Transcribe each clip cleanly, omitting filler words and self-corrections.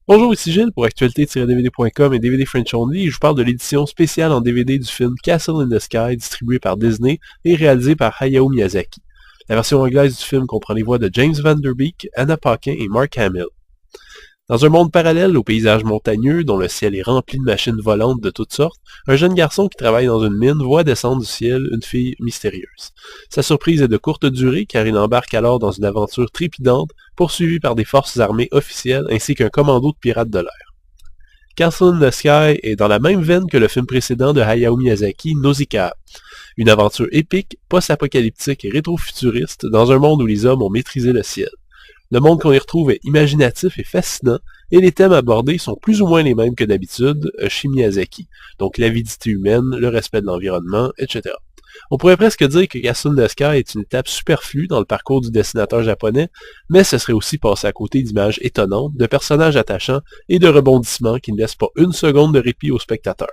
Bonjour, ici Gilles pour actualité-dvd.com et DVD French Only et je vous parle de l'édition spéciale en DVD du film Castle in the Sky distribué par Disney et réalisé par Hayao Miyazaki. La version anglaise du film comprend les voix de James Van Der Beek, Anna Paquin et Mark Hamill. Dans un monde parallèle aux paysages montagneux dont le ciel est rempli de machines volantes de toutes sortes, un jeune garçon qui travaille dans une mine voit descendre du ciel une fille mystérieuse. Sa surprise est de courte durée car il embarque alors dans une aventure trépidante poursuivi par des forces armées officielles ainsi qu'un commando de pirates de l'air. Castle in the Sky est dans la même veine que le film précédent de Hayao Miyazaki, Nausicaa. Une aventure épique, post-apocalyptique et rétro-futuriste dans un monde où les hommes ont maîtrisé le ciel. Le monde qu'on y retrouve est imaginatif et fascinant, et les thèmes abordés sont plus ou moins les mêmes que d'habitude chez Miyazaki, donc l'avidité humaine, le respect de l'environnement, etc. On pourrait presque dire que Castle in the Sky est une étape superflue dans le parcours du dessinateur japonais, mais ce serait aussi passer à côté d'images étonnantes, de personnages attachants et de rebondissements qui ne laissent pas une seconde de répit au spectateur.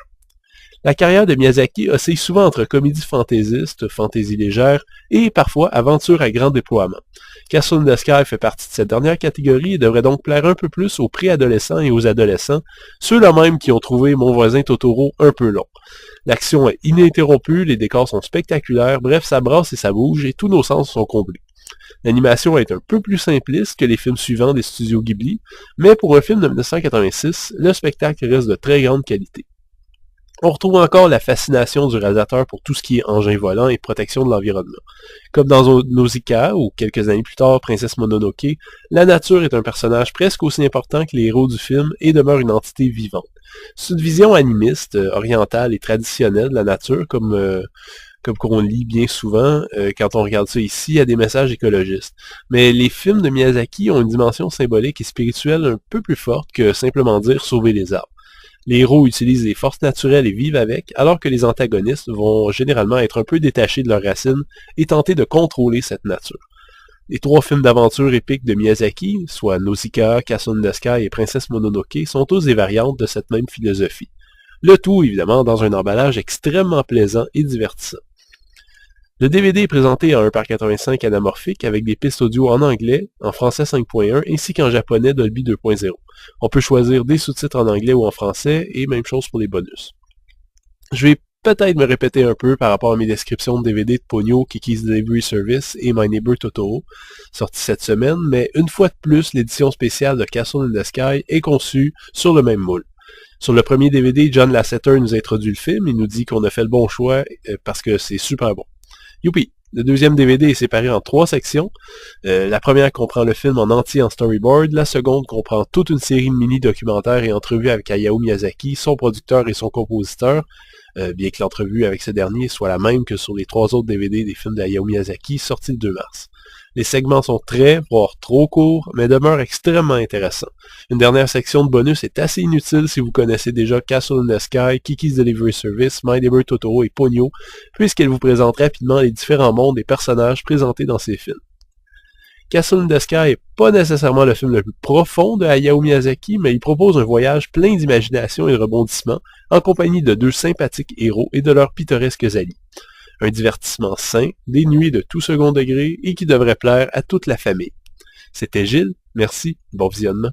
La carrière de Miyazaki oscille souvent entre comédie fantaisiste, fantaisie légère, et parfois aventure à grand déploiement. Castle in the Sky fait partie de cette dernière catégorie et devrait donc plaire un peu plus aux préadolescents et aux adolescents, ceux-là même qui ont trouvé Mon voisin Totoro un peu long. L'action est ininterrompue, les décors sont spectaculaires, bref ça brasse et ça bouge et tous nos sens sont comblés. L'animation est un peu plus simpliste que les films suivants des studios Ghibli, mais pour un film de 1986, le spectacle reste de très grande qualité. On retrouve encore la fascination du réalisateur pour tout ce qui est engin volant et protection de l'environnement. Comme dans Nausicaa, ou quelques années plus tard, Princesse Mononoke, la nature est un personnage presque aussi important que les héros du film et demeure une entité vivante. C'est une vision animiste, orientale et traditionnelle de la nature, comme qu'on lit bien souvent quand on regarde ça ici, il y a des messages écologistes. Mais les films de Miyazaki ont une dimension symbolique et spirituelle un peu plus forte que simplement dire sauver les arbres. Les héros utilisent les forces naturelles et vivent avec, alors que les antagonistes vont généralement être un peu détachés de leurs racines et tenter de contrôler cette nature. Les trois films d'aventure épiques de Miyazaki, soit Nausicaa, Castle in the Sky et Princesse Mononoke, sont tous des variantes de cette même philosophie. Le tout, évidemment, dans un emballage extrêmement plaisant et divertissant. Le DVD est présenté en 1:85 anamorphique avec des pistes audio en anglais, en français 5.1 ainsi qu'en japonais Dolby 2.0. On peut choisir des sous-titres en anglais ou en français et même chose pour les bonus. Je vais peut-être me répéter un peu par rapport à mes descriptions de DVD de Ponyo, Kiki's Delivery Service et My Neighbor Totoro, sortis cette semaine, mais une fois de plus, l'édition spéciale de Castle in the Sky est conçue sur le même moule. Sur le premier DVD, John Lasseter nous introduit le film, il nous dit qu'on a fait le bon choix parce que c'est super bon. Youpi! Le deuxième DVD est séparé en 3 sections. La première comprend le film en entier en storyboard, la seconde comprend toute une série de mini-documentaires et entrevues avec Hayao Miyazaki, son producteur et son compositeur, bien que l'entrevue avec ce dernier soit la même que sur les 3 autres DVD des films de Hayao Miyazaki sortis le 2 mars. Les segments sont très, voire trop courts, mais demeurent extrêmement intéressants. Une dernière section de bonus est assez inutile si vous connaissez déjà Castle in the Sky, Kiki's Delivery Service, My Neighbor Totoro et Ponyo, puisqu'elle vous présente rapidement les différents mondes et personnages présentés dans ces films. Castle in the Sky n'est pas nécessairement le film le plus profond de Hayao Miyazaki, mais il propose un voyage plein d'imagination et de rebondissements, en compagnie de 2 sympathiques héros et de leurs pittoresques alliés. Un divertissement sain, dénué de tout second degré et qui devrait plaire à toute la famille. C'était Gilles, merci, bon visionnement.